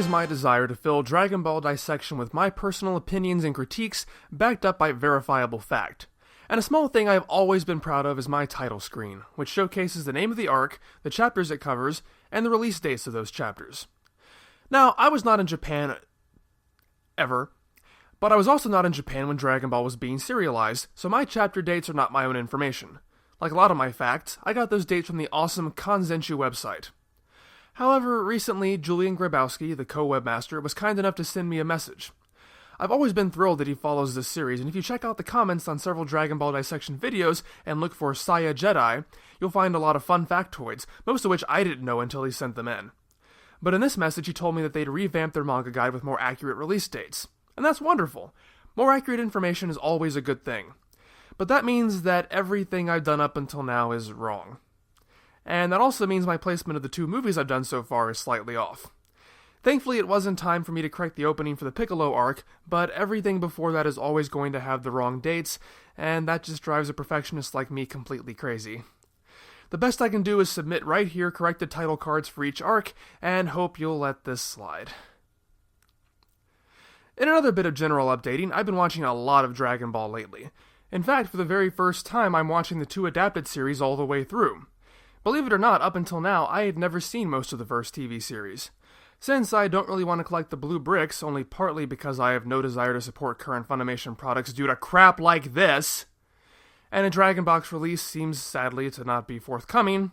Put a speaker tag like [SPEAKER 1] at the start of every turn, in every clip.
[SPEAKER 1] always my desire to fill Dragon Ball Dissection with my personal opinions and critiques backed up by verifiable fact. And a small thing I've always been proud of is my title screen, which showcases the name of the arc, the chapters it covers, and the release dates of those chapters. Now, I was not in Japan ever, but I was also not in Japan when Dragon Ball was being serialized, so my chapter dates are not my own information. Like a lot of my facts, I got those dates from the awesome Kanzenshu website. However, recently, Julian Grabowski, the co-webmaster, was kind enough to send me a message. I've always been thrilled that he follows this series, and if you check out the comments on several Dragon Ball Dissection videos and look for Saya Jedi, you'll find a lot of fun factoids, most of which I didn't know until he sent them in. But in this message, he told me that they'd revamped their manga guide with more accurate release dates. And that's wonderful. More accurate information is always a good thing. But that means that everything I've done up until now is wrong. And that also means my placement of the two movies I've done so far is slightly off. Thankfully, it was in time for me to correct the opening for the Piccolo arc, but everything before that is always going to have the wrong dates, and that just drives a perfectionist like me completely crazy. The best I can do is submit right here corrected title cards for each arc, and hope you'll let this slide. In another bit of general updating, I've been watching a lot of Dragon Ball lately. In fact, for the very first time, I'm watching the two adapted series all the way through. Believe it or not, up until now, I had never seen most of the first TV series. Since I don't really want to collect the blue bricks, only partly because I have no desire to support current Funimation products due to crap like this, and a Dragon Box release seems sadly to not be forthcoming,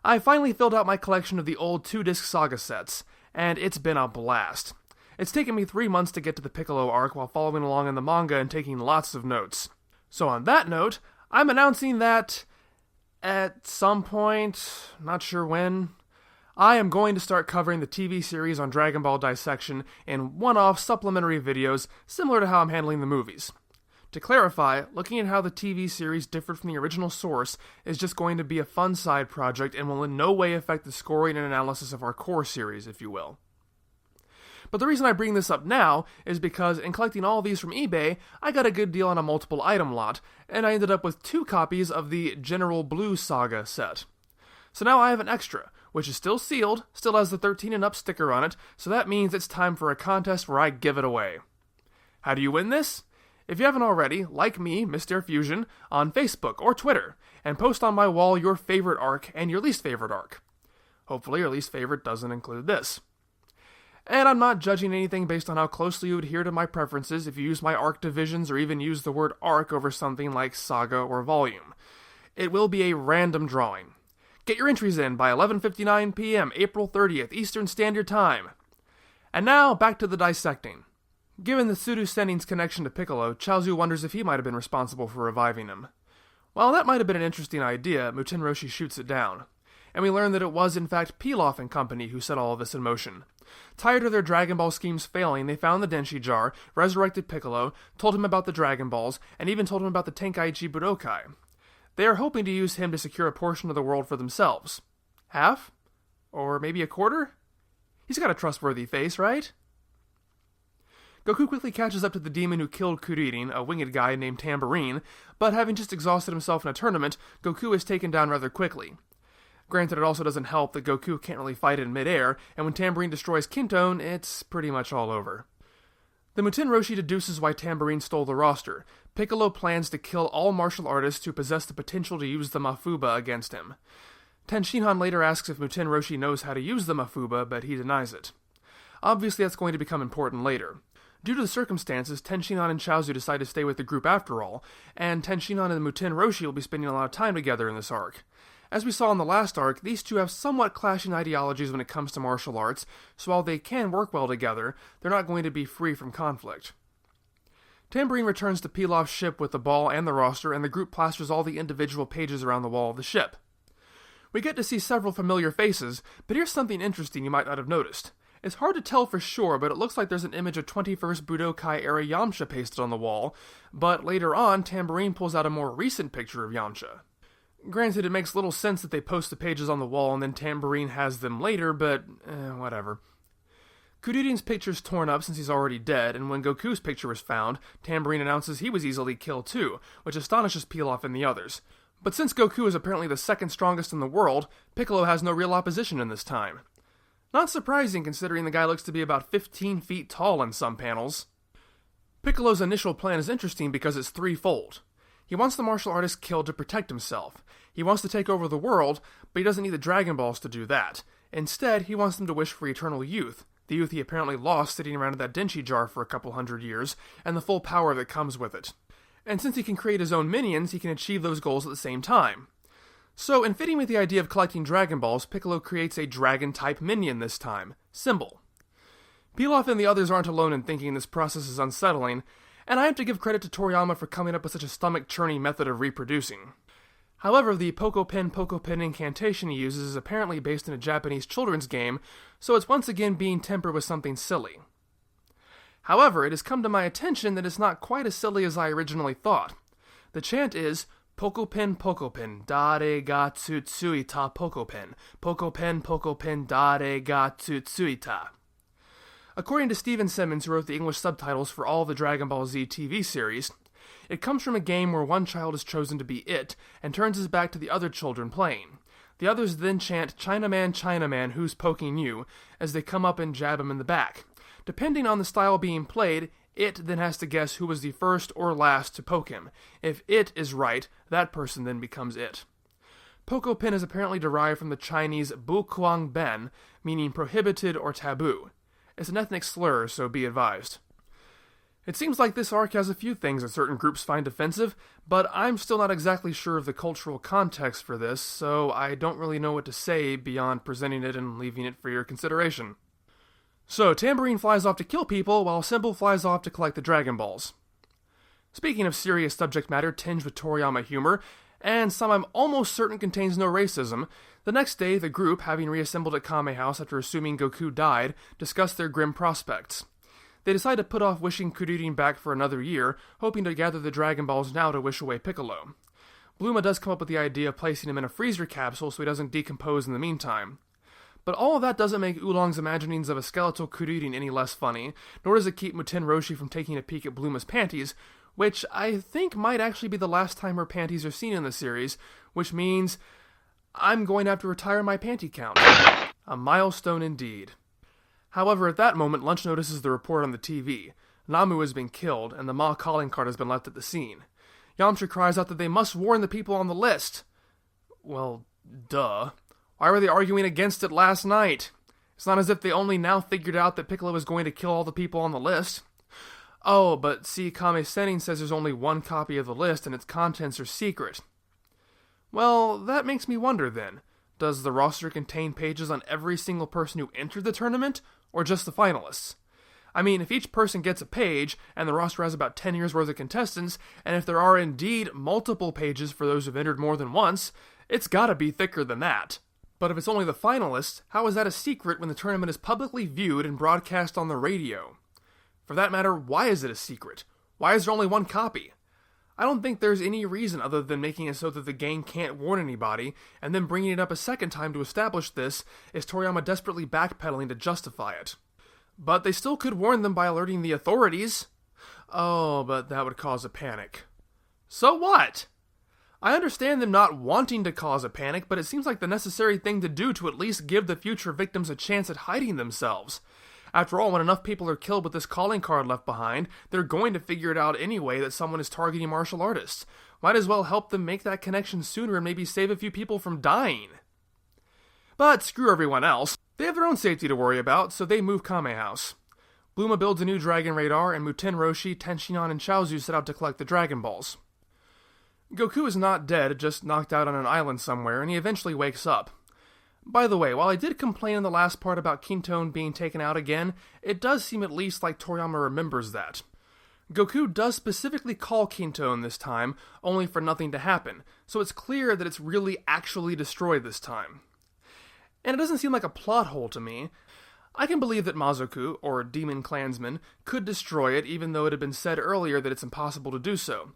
[SPEAKER 1] I finally filled out my collection of the old 2-disc saga sets, and it's been a blast. It's taken me 3 months to get to the Piccolo arc while following along in the manga and taking lots of notes. So on that note, I'm announcing that, at some point, not sure when, I am going to start covering the TV series on Dragon Ball Dissection in one-off supplementary videos similar to how I'm handling the movies. To clarify, looking at how the TV series differed from the original source is just going to be a fun side project and will in no way affect the scoring and analysis of our core series, if you will. But the reason I bring this up now is because in collecting all these from eBay, I got a good deal on a multiple item lot, and I ended up with 2 copies of the General Blue Saga set. So now I have an extra, which is still sealed, still has the 13 and up sticker on it, so that means it's time for a contest where I give it away. How do you win this? If you haven't already, like me, MistareFusion, on Facebook or Twitter, and post on my wall your favorite arc and your least favorite arc. Hopefully your least favorite doesn't include this. And I'm not judging anything based on how closely you adhere to my preferences if you use my arc divisions or even use the word arc over something like saga or volume. It will be a random drawing. Get your entries in by 11:59 p.m. April 30th Eastern Standard Time. And now, back to the dissecting. Given the Tsuru Sennin's connection to Piccolo, Chaozu wonders if he might have been responsible for reviving him. While that might have been an interesting idea, Muten Roshi shoots it down. And we learn that it was in fact Pilaf and company who set all of this in motion. Tired of their Dragon Ball schemes failing, they found the Denshi jar, resurrected Piccolo, told him about the Dragon Balls, and even told him about the Tenkaichi Budokai. They are hoping to use him to secure a portion of the world for themselves. Half? Or maybe a quarter? He's got a trustworthy face, right? Goku quickly catches up to the demon who killed Kuririn, a winged guy named Tambourine, but having just exhausted himself in a tournament, Goku is taken down rather quickly. Granted, it also doesn't help that Goku can't really fight in midair, and when Tambourine destroys Kintone, it's pretty much all over. The Muten Roshi deduces why Tambourine stole the roster. Piccolo plans to kill all martial artists who possess the potential to use the Mafuba against him. Tenshinhan later asks if Muten Roshi knows how to use the Mafuba, but he denies it. Obviously, that's going to become important later. Due to the circumstances, Tenshinhan and Chaozu decide to stay with the group after all, and Tenshinhan and Muten Roshi will be spending a lot of time together in this arc. As we saw in the last arc, these two have somewhat clashing ideologies when it comes to martial arts, so while they can work well together, they're not going to be free from conflict. Tambourine returns to Pilaf's ship with the ball and the roster, and the group plasters all the individual pages around the wall of the ship. We get to see several familiar faces, but here's something interesting you might not have noticed. It's hard to tell for sure, but it looks like there's an image of 21st Budokai-era Yamcha pasted on the wall, but later on, Tambourine pulls out a more recent picture of Yamcha. Granted, it makes little sense that they post the pages on the wall and then Tambourine has them later, but whatever. Kuririn's picture's torn up since he's already dead, and when Goku's picture was found, Tambourine announces he was easily killed too, which astonishes Pilaf and the others. But since Goku is apparently the second strongest in the world, Piccolo has no real opposition in this time. Not surprising considering the guy looks to be about 15 feet tall in some panels. Piccolo's initial plan is interesting because it's threefold. He wants the martial artist killed to protect himself. He wants to take over the world, but he doesn't need the Dragon Balls to do that. Instead, he wants them to wish for eternal youth, the youth he apparently lost sitting around in that Denshi jar for a couple hundred years, and the full power that comes with it. And since he can create his own minions, he can achieve those goals at the same time. So, in fitting with the idea of collecting Dragon Balls, Piccolo creates a dragon-type minion this time, Symbol. Pilaf and the others aren't alone in thinking this process is unsettling, and I have to give credit to Toriyama for coming up with such a stomach-churning method of reproducing. However, the Poco Pin incantation he uses is apparently based in a Japanese children's game, so it's once again being tempered with something silly. However, it has come to my attention that it's not quite as silly as I originally thought. The chant is, Poco Pin, dare ga tsutsuita Poco Pin, dare ga tsutsuita. According to Steven Simmons, who wrote the English subtitles for all the Dragon Ball Z TV series, it comes from a game where one child is chosen to be it, and turns his back to the other children playing. The others then chant, Chinaman, who's poking you, as they come up and jab him in the back. Depending on the style being played, it then has to guess who was the first or last to poke him. If it is right, that person then becomes it. Poco Pin is apparently derived from the Chinese Bu Kuang Ben, meaning prohibited or taboo. It's an ethnic slur, so be advised. It seems like this arc has a few things that certain groups find offensive, but I'm still not exactly sure of the cultural context for this, so I don't really know what to say beyond presenting it and leaving it for your consideration. So, Tambourine flies off to kill people, while Symbol flies off to collect the Dragon Balls. Speaking of serious subject matter tinged with Toriyama humor, and some I'm almost certain contains no racism, the next day the group, having reassembled at Kame House after assuming Goku died, discuss their grim prospects. They decide to put off wishing Kuririn back for another year, hoping to gather the Dragon Balls now to wish away Piccolo. Bluma does come up with the idea of placing him in a freezer capsule so he doesn't decompose in the meantime. But all of that doesn't make Oolong's imaginings of a skeletal Kuririn any less funny, nor does it keep Muten Roshi from taking a peek at Bluma's panties, which I think might actually be the last time her panties are seen in the series, which means I'm going to have to retire my panty count. A milestone indeed. However, at that moment, Lunch notices the report on the TV. Namu has been killed, and the Ma calling card has been left at the scene. Yamcha cries out that they must warn the people on the list. Well, duh. Why were they arguing against it last night? It's not as if they only now figured out that Piccolo is going to kill all the people on the list. Oh, but see, Kame Sennin says there's only one copy of the list and its contents are secret. Well, that makes me wonder then. Does the roster contain pages on every single person who entered the tournament, or just the finalists? I mean, if each person gets a page, and the roster has about 10 years worth of contestants, and if there are indeed multiple pages for those who've entered more than once, it's gotta be thicker than that. But if it's only the finalists, how is that a secret when the tournament is publicly viewed and broadcast on the radio? For that matter, why is it a secret? Why is there only one copy? I don't think there's any reason other than making it so that the gang can't warn anybody, and then bringing it up a second time to establish this is Toriyama desperately backpedaling to justify it. But they still could warn them by alerting the authorities. Oh, but that would cause a panic. So what? I understand them not wanting to cause a panic, but it seems like the necessary thing to do to at least give the future victims a chance at hiding themselves. After all, when enough people are killed with this calling card left behind, they're going to figure it out anyway that someone is targeting martial artists. Might as well help them make that connection sooner and maybe save a few people from dying. But screw everyone else. They have their own safety to worry about, so they move Kame House. Bluma builds a new dragon radar, and Muten Roshi, Tenshinhan, and Chaozu set out to collect the Dragon Balls. Goku is not dead, just knocked out on an island somewhere, and he eventually wakes up. By the way, while I did complain in the last part about Quinton being taken out again, it does seem at least like Toriyama remembers that. Goku does specifically call Quinton this time, only for nothing to happen, so it's clear that it's really actually destroyed this time. And it doesn't seem like a plot hole to me. I can believe that Mazoku, or Demon Clansman, could destroy it even though it had been said earlier that it's impossible to do so.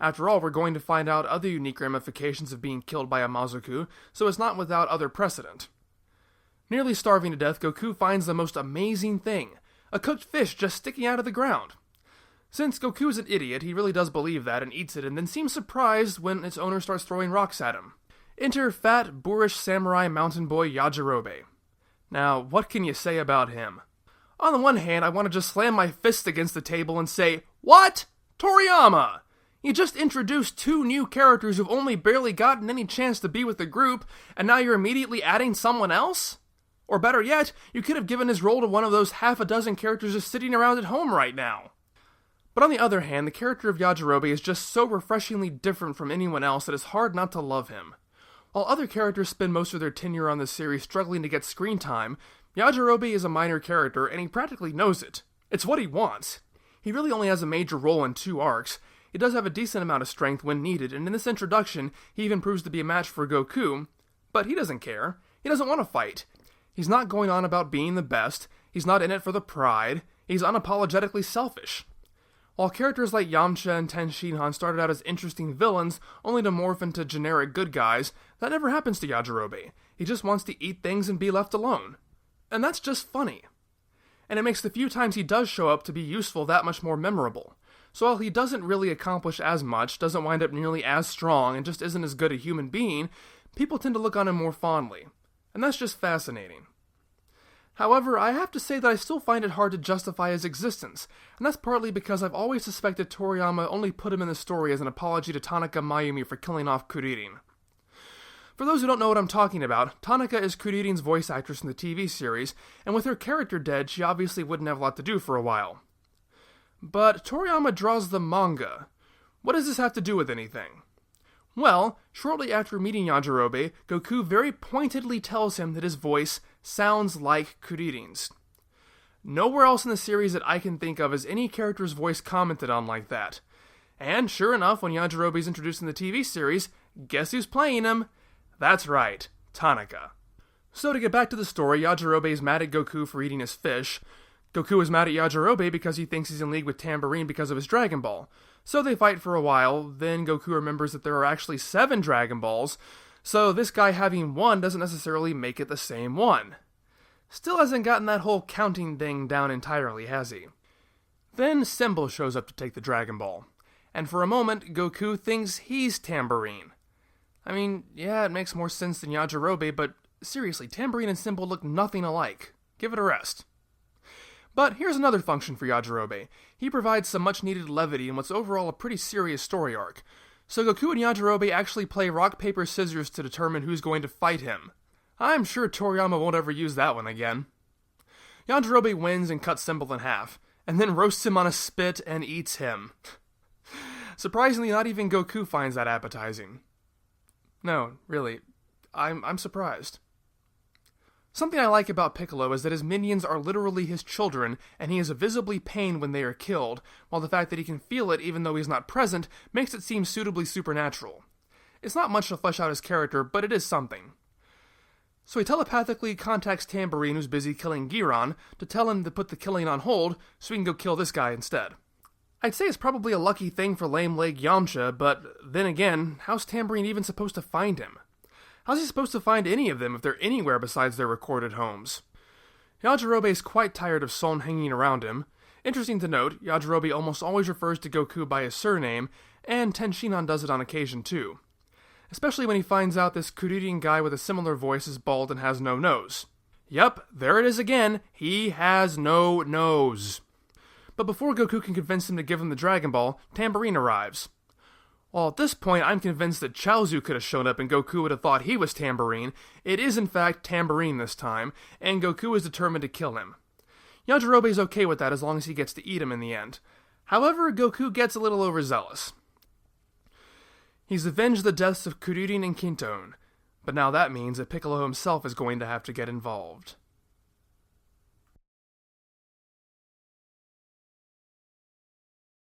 [SPEAKER 1] After all, we're going to find out other unique ramifications of being killed by a Mazoku, so it's not without other precedent. Nearly starving to death, Goku finds the most amazing thing, a cooked fish just sticking out of the ground. Since Goku is an idiot, he really does believe that and eats it and then seems surprised when its owner starts throwing rocks at him. Enter fat, boorish samurai mountain boy Yajirobe. Now, what can you say about him? On the one hand, I want to just slam my fist against the table and say, "What? Toriyama! You just introduced 2 new characters who've only barely gotten any chance to be with the group, and now you're immediately adding someone else? Or better yet, you could have given his role to one of those half a dozen characters just sitting around at home right now." But on the other hand, the character of Yajirobe is just so refreshingly different from anyone else that it's hard not to love him. While other characters spend most of their tenure on the series struggling to get screen time, Yajirobe is a minor character and he practically knows it. It's what he wants. He really only has a major role in 2 arcs. He does have a decent amount of strength when needed, and in this introduction, he even proves to be a match for Goku, but he doesn't care. He doesn't want to fight. He's not going on about being the best. He's not in it for the pride. He's unapologetically selfish. While characters like Yamcha and Tenshinhan started out as interesting villains, only to morph into generic good guys, that never happens to Yajirobe. He just wants to eat things and be left alone. And that's just funny. And it makes the few times he does show up to be useful that much more memorable. So while he doesn't really accomplish as much, doesn't wind up nearly as strong, and just isn't as good a human being, people tend to look on him more fondly. And that's just fascinating. However, I have to say that I still find it hard to justify his existence, and that's partly because I've always suspected Toriyama only put him in the story as an apology to Tanaka Mayumi for killing off Kuririn. For those who don't know what I'm talking about, Tanaka is Kuririn's voice actress in the TV series, and with her character dead, she obviously wouldn't have a lot to do for a while. But Toriyama draws the manga. What does this have to do with anything? Well, shortly after meeting Yajirobe, Goku very pointedly tells him that his voice sounds like Kuririn's. Nowhere else in the series that I can think of is any character's voice commented on like that. And sure enough, when Yajirobe is introduced in the TV series, guess who's playing him? That's right, Tanaka. So to get back to the story, Yajirobe is mad at Goku for eating his fish. Goku is mad at Yajirobe because he thinks he's in league with Tambourine because of his Dragon Ball. So they fight for a while, then Goku remembers that there are actually 7 Dragon Balls, so this guy having 1 doesn't necessarily make it the same one. Still hasn't gotten that whole counting thing down entirely, has he? Then Symbol shows up to take the Dragon Ball, and for a moment, Goku thinks he's Tambourine. I mean, yeah, it makes more sense than Yajirobe, but seriously, Tambourine and Symbol look nothing alike. Give it a rest. But here's another function for Yajirobe. He provides some much-needed levity in what's overall a pretty serious story arc. So Goku and Yajirobe actually play rock, paper, scissors to determine who's going to fight him. I'm sure Toriyama won't ever use that one again. Yajirobe wins and cuts Symbol in half, and then roasts him on a spit and eats him. Surprisingly, not even Goku finds that appetizing. No, really, I'm surprised. Something I like about Piccolo is that his minions are literally his children, and he is visibly pained when they are killed, while the fact that he can feel it even though he's not present makes it seem suitably supernatural. It's not much to flesh out his character, but it is something. So he telepathically contacts Tambourine, who's busy killing Giran, to tell him to put the killing on hold so he can go kill this guy instead. I'd say it's probably a lucky thing for lame leg Yamcha, but then again, how's Tambourine even supposed to find him? How's he supposed to find any of them if they're anywhere besides their recorded homes? Yajirobe is quite tired of Son hanging around him. Interesting to note, Yajirobe almost always refers to Goku by his surname, and Tenshinhan does it on occasion too. Especially when he finds out this Kuririn guy with a similar voice is bald and has no nose. Yep, there it is again, he has no nose. But before Goku can convince him to give him the Dragon Ball, Tambourine arrives. While at this point I'm convinced that Chaozu could have shown up and Goku would have thought he was Tambourine, it is in fact Tambourine this time, and Goku is determined to kill him. Yajirobe is okay with that as long as he gets to eat him in the end. However, Goku gets a little overzealous. He's avenged the deaths of Kuririn and Kinton, but now that means that Piccolo himself is going to have to get involved.